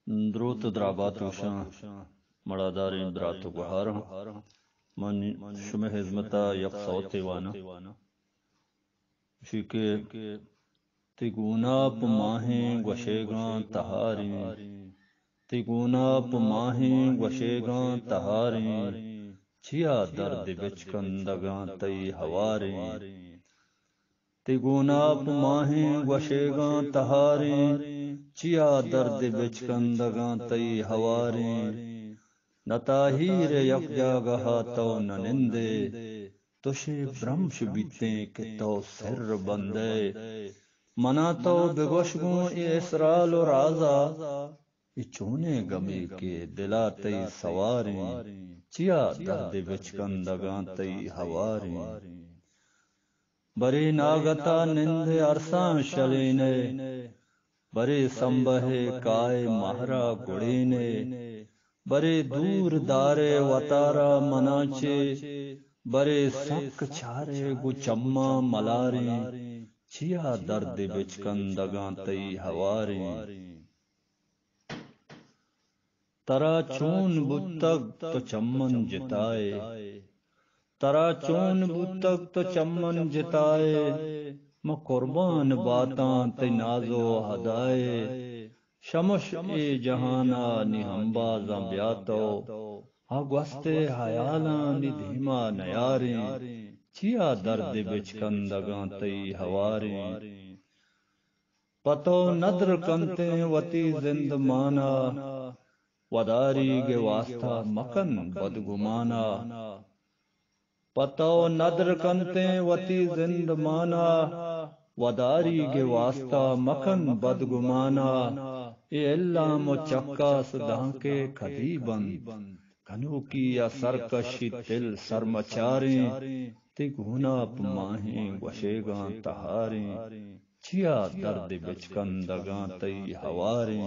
Ndrut drabatusha Maladarin dratu guhara Man shume hizmeta yak sauti wana Shike Tiguna pumahi gwashegan tahari Tiguna pumahi gwashegan tahari Chia dard bichkandagan tay hawari Tiguna pumahi gwashegan tahari Chia dard bichkandagan tay hawari Natahir yak jagaha to naninde Tushe bramsh bite ke to sir bande Mana to begoshgun isral और आजा इचोने गमे के दिला तई सवारी chia दर्द बिचकंदगा तई हवारी बरे नागता निंद अरसा शलेने बरे संबहे काय महरा गुड़ीने बरे दूर दारे वतारा मनाचे बरे सक छारे गुचम्मा मलारी चिया दर्द बिचकंदगा तई हवारी तरा चून बुतक तो चम्मन जिताए तरा चून बुतक तो चम्मन जिताए म कुर्बान बातां ते नाजो हदाए शमश ए जहाना निहंबा जंब्यातो अगवस्ते हयाला निधीमा नयारी चिया दर्द बिचकंदगा तई हवारी पतो नद्र कंते वती जिंद माना वदारी के वास्ता मकन बदगुमाना पतो नद्र कंते वती जिंद माना वदारी के वास्ता मकन बदगुमाना ए अल्लाह मुचक्का सुधा के खदीबन कनु की या सरकशी तिल सरमचारी तिगुना पमाहे वशेगा तहारी चिया दर्द बिचकंदगा तई हवारी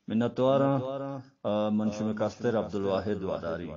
मिन्नतवारा मंशूम कास्तर अब्दुल वाहिद वदारी।